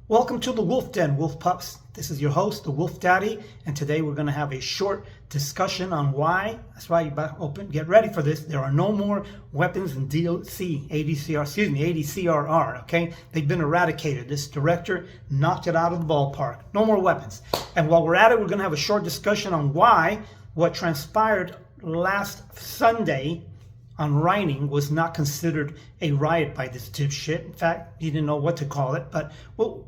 Welcome to the Wolf Den, Wolf Pups. This is your host, the Wolf Daddy, and today we're going to have a short discussion on why, that's right, you get ready for this, there are no more weapons in ADCRR, okay? They've been eradicated. This director knocked it out of the ballpark. No more weapons. And while we're at it, we're going to have a short discussion on why what transpired last Sunday on Reining was not considered a riot by this dipshit. In fact, he didn't know what to call it, but well,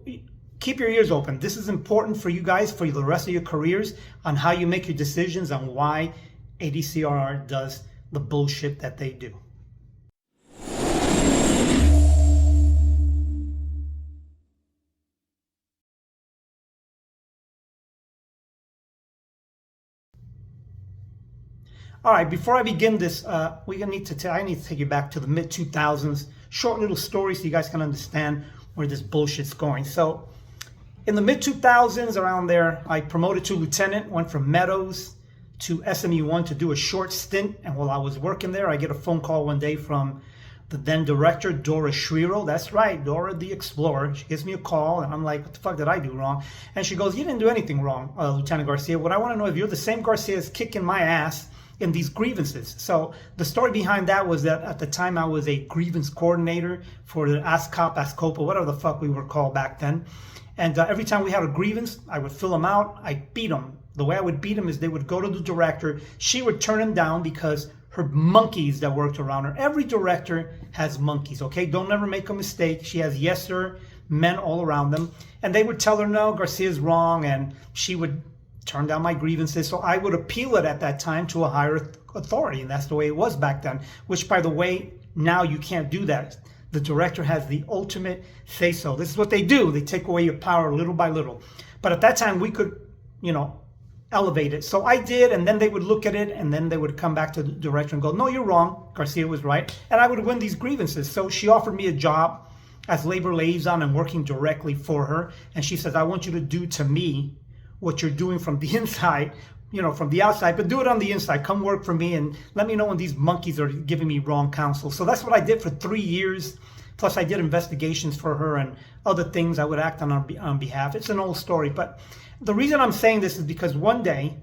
keep your ears open. This is important for you guys, for the rest of your careers, on how you make your decisions on why ADCRR does the bullshit that they do. All right, before I begin this, I need to take you back to the mid-2000s. Short little story so you guys can understand where this bullshit's going. So, in the mid-2000s, around there, I promoted to lieutenant, went from Meadows to SMU-1 to do a short stint. And while I was working there, I get a phone call one day from the then director, Dora Shriro. That's right, Dora the Explorer. She gives me a call, and I'm like, what the fuck did I do wrong? And she goes, you didn't do anything wrong, Lieutenant Garcia. What I want to know if you're the same Garcia is kicking my ass in these grievances. So the story behind that was that at the time I was a grievance coordinator for the ASCOP, ASCOPA, whatever the fuck we were called back then. And every time we had a grievance, I would fill them out. I beat them. The way I would beat them is they would go to the director. She would turn them down because her monkeys that worked around her. Every director has monkeys, okay? Don't ever make a mistake. She has yes sir men all around them. And they would tell her, no, Garcia's wrong. And she would turn down my grievances. So I would appeal it at that time to a higher authority. And that's the way it was back then, which, by the way, now you can't do that. The director has the ultimate say-so. This is what they do. They take away your power little by little. But at that time, we could, elevate it. So I did, and then they would look at it, and then they would come back to the director and go, no, you're wrong. Garcia was right. And I would win these grievances. So she offered me a job as labor liaison and working directly for her. And she says, I want you to do to me what you're doing from the inside, from the outside, but do it on the inside. Come work for me and let me know when these monkeys are giving me wrong counsel. So that's what I did for 3 years. Plus I did investigations for her and other things I would act on behalf. It's an old story, but the reason I'm saying this is because one day,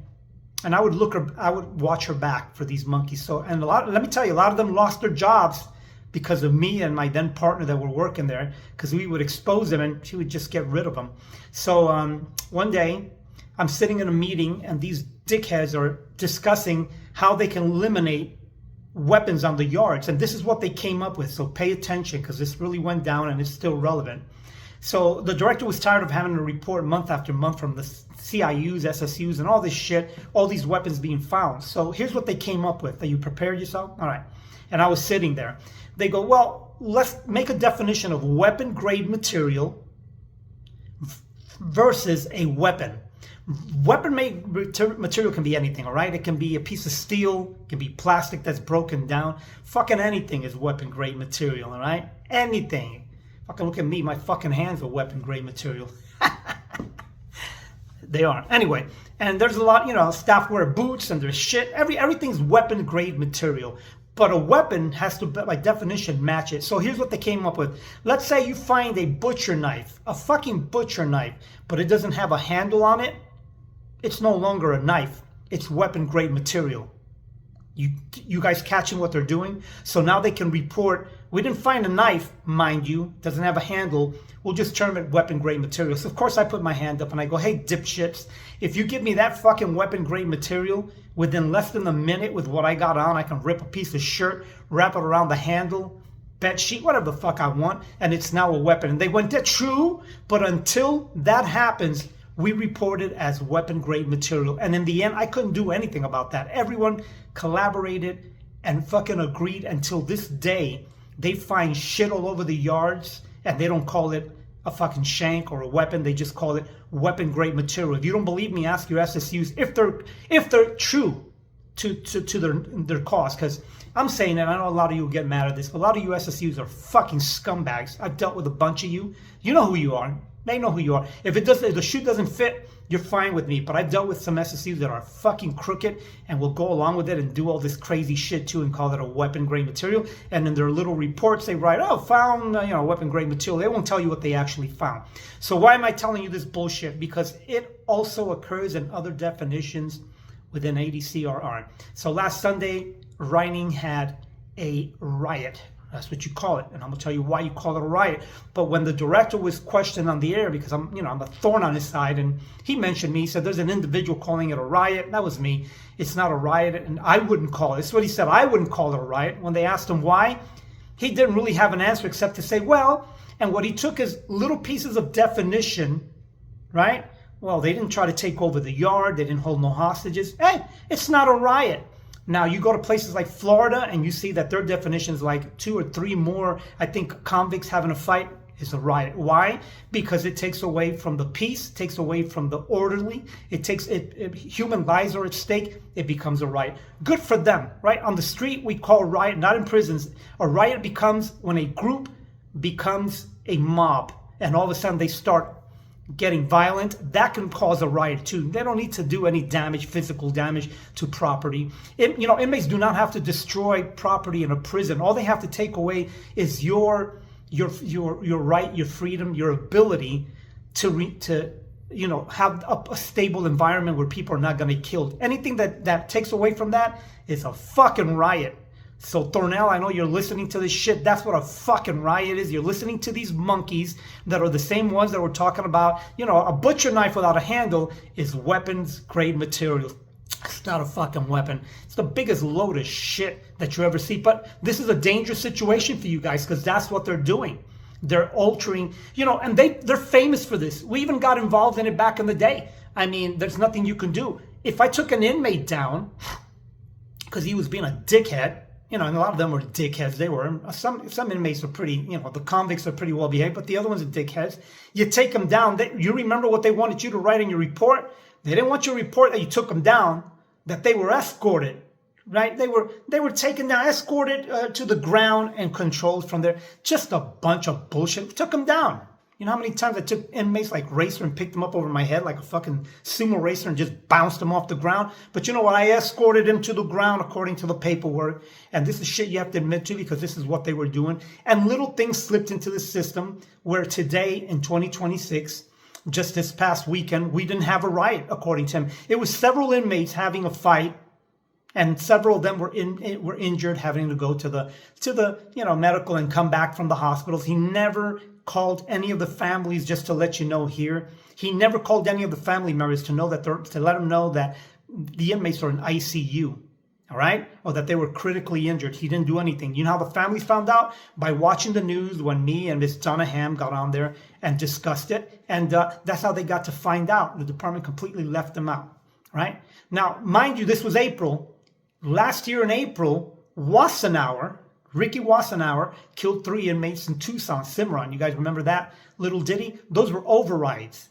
and I would watch her back for these monkeys. So, and let me tell you, a lot of them lost their jobs because of me and my then partner that were working there, because we would expose them and she would just get rid of them. So one day, I'm sitting in a meeting and these dickheads are discussing how they can eliminate weapons on the yards. And this is what they came up with. So pay attention because this really went down and it's still relevant. So the director was tired of having to report month after month from the CIUs, SSUs, and all this shit, all these weapons being found. So here's what they came up with. Are you prepared yourself? All right. And I was sitting there. They go, well, let's make a definition of weapon grade material versus a weapon. Weapon made material can be anything, all right? It can be a piece of steel, it can be plastic that's broken down. Fucking anything is weapon grade material, all right? Anything. Fucking look at me, my fucking hands are weapon grade material. They are. Anyway, and there's a lot, staff wear boots and there's shit. Everything's weapon grade material. But a weapon has to, by definition, match it. So here's what they came up with. Let's say you find a butcher knife, a fucking butcher knife, but it doesn't have a handle on it. It's no longer a knife. It's weapon grade material. You guys catching what they're doing? So now they can report, we didn't find a knife, mind you, doesn't have a handle. We'll just term it weapon grade material. So of course I put my hand up and I go, hey dipshits, if you give me that fucking weapon grade material within less than a minute with what I got on, I can rip a piece of shirt, wrap it around the handle, bed sheet, whatever the fuck I want, and it's now a weapon. And they went, that's true, but until that happens, we report it as weapon grade material. And in the end, I couldn't do anything about that. Everyone collaborated and fucking agreed. Until this day, they find shit all over the yards and they don't call it a fucking shank or a weapon. They just call it weapon grade material. If you don't believe me, ask your SSUs if they're true to their cause. Because I'm saying it, I know a lot of you will get mad at this, but a lot of you SSUs are fucking scumbags. I've dealt with a bunch of you. You know who you are. They know who you are. If the shoe doesn't fit, you're fine with me. But I've dealt with some SSCs that are fucking crooked and will go along with it and do all this crazy shit too and call it a weapon grade material. And in their little reports, they write, oh, found weapon grade material. They won't tell you what they actually found. So why am I telling you this bullshit? Because it also occurs in other definitions within ADCRR. So last Sunday, Reining had a riot. That's what you call it. And I'm going to tell you why you call it a riot. But when the director was questioned on the air, because I'm a thorn on his side, and he mentioned me, he said, there's an individual calling it a riot. That was me. It's not a riot, and I wouldn't call it. This is what he said. I wouldn't call it a riot. When they asked him why, he didn't really have an answer except to say, well, and what he took is little pieces of definition, right? Well, they didn't try to take over the yard. They didn't hold no hostages. Hey, it's not a riot. Now, you go to places like Florida and you see that their definition is like 2 or 3 more, I think, convicts having a fight is a riot. Why? Because it takes away from the peace, takes away from the orderly. Human lives are at stake. It becomes a riot. Good for them, right? On the street, we call riot, not in prisons. A riot becomes when a group becomes a mob and all of a sudden they start getting violent. That can cause a riot too. They don't need to do any damage, physical damage to property. Inmates do not have to destroy property in a prison. All they have to take away is your right, your freedom, your ability to have a stable environment where people are not going to be killed. Anything that takes away from that is a fucking riot. So Thornell, I know you're listening to this shit. That's what a fucking riot is. You're listening to these monkeys that are the same ones that we're talking about. A butcher knife without a handle is weapons grade material. It's not a fucking weapon. It's the biggest load of shit that you ever see. But this is a dangerous situation for you guys because that's what they're doing. They're altering, and they're famous for this. We even got involved in it back in the day. I mean, there's nothing you can do. If I took an inmate down because he was being a dickhead, and a lot of them were dickheads. They were. Some inmates are pretty, the convicts are pretty well behaved, but the other ones are dickheads. You take them down. You remember what they wanted you to write in your report? They didn't want your report that you took them down, that they were escorted, right? They were taken down, escorted to the ground and controlled from there. Just a bunch of bullshit. We took them down. You know how many times I took inmates like racer and picked them up over my head like a fucking sumo racer and just bounced them off the ground? But you know what? I escorted them to the ground according to the paperwork. And this is shit you have to admit to because this is what they were doing. And little things slipped into the system where today in 2026, just this past weekend, we didn't have a riot according to him. It was several inmates having a fight. And several of them were injured, having to go to the medical and come back from the hospitals. He never called any of the families, just to let you know here. He never called any of the family members to let them know that the inmates are in ICU, all right, or that they were critically injured. He didn't do anything. You know how the families found out? By watching the news when me and Miss Donna Ham got on there and discussed it, and that's how they got to find out. The department completely left them out, right? Now, mind you, this was April. Last year in April, Ricky Wassenauer killed 3 inmates in Tucson, Cimarron. You guys remember that little ditty? Those were overrides.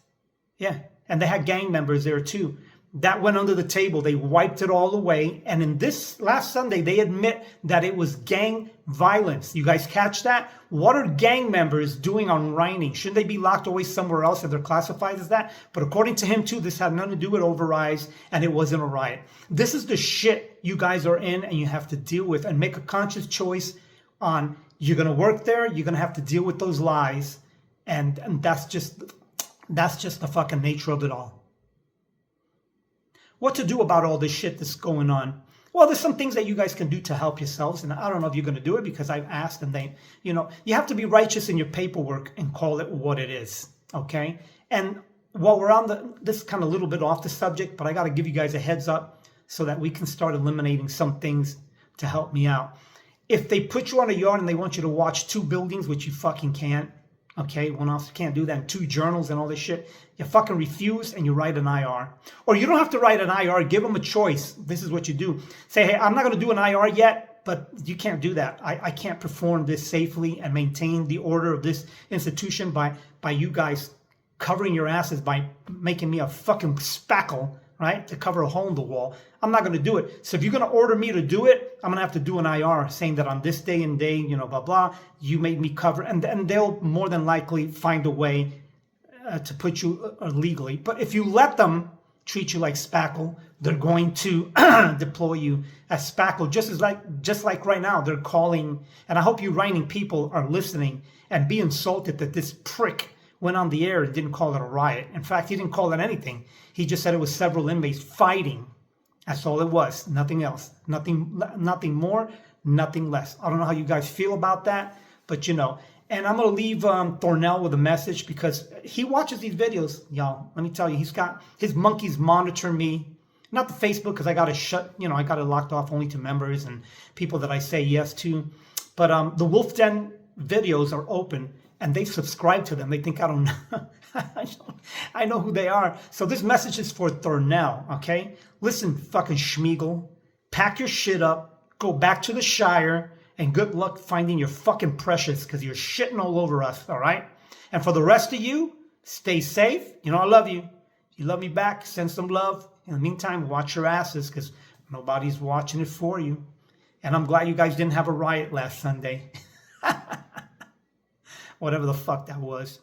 Yeah, and they had gang members there too. That went under the table. They wiped it all away. And in this last Sunday, they admit that it was gang violence. You guys catch that? What are gang members doing on Reining? Shouldn't they be locked away somewhere else if they're classified as that? But according to him too, this had nothing to do with overrides and it wasn't a riot. This is the shit you guys are in and you have to deal with and make a conscious choice on you're going to work there. You're going to have to deal with those lies. And that's just the fucking nature of it all. What to do about all this shit that's going on? Well, there's some things that you guys can do to help yourselves. And I don't know if you're going to do it because I've asked and they, you have to be righteous in your paperwork and call it what it is. Okay. And while we're on this kind of little bit off the subject, but I got to give you guys a heads up so that we can start eliminating some things to help me out. If they put you on a yard and they want you to watch 2 buildings, which you fucking can't. Okay, one officer can't do that, and 2 journals and all this shit. You fucking refuse and you write an IR. Or you don't have to write an IR, give them a choice. This is what you do. Say, hey, I'm not going to do an IR yet, but you can't do that. I can't perform this safely and maintain the order of this institution by you guys covering your asses by making me a fucking spackle, right, to cover a hole in the wall. I'm not going to do it. So if you're going to order me to do it, I'm going to have to do an IR saying that on this day and day, blah, blah, you made me cover. And they'll more than likely find a way to put you illegally. But if you let them treat you like spackle, they're going to deploy you as spackle, just like right now they're calling. And I hope you writing people are listening and be insulted that this prick went on the air and didn't call it a riot. In fact, he didn't call it anything. He just said it was several inmates fighting. That's all it was. Nothing else. Nothing more, nothing less. I don't know how you guys feel about that, but you know. And I'm going to leave Thornell with a message because he watches these videos, y'all. Let me tell you, he's got his monkeys monitor me. Not the Facebook because I got it I got it locked off only to members and people that I say yes to. But the Wolf Den videos are open and they subscribe to them. They think I don't know. I know who they are. So this message is for Thornell, okay? Listen, fucking Schmeagle, pack your shit up, go back to the Shire, and good luck finding your fucking precious because you're shitting all over us, all right? And for the rest of you, stay safe. You know I love you. You love me back, send some love. In the meantime, watch your asses because nobody's watching it for you. And I'm glad you guys didn't have a riot last Sunday. Whatever the fuck that was.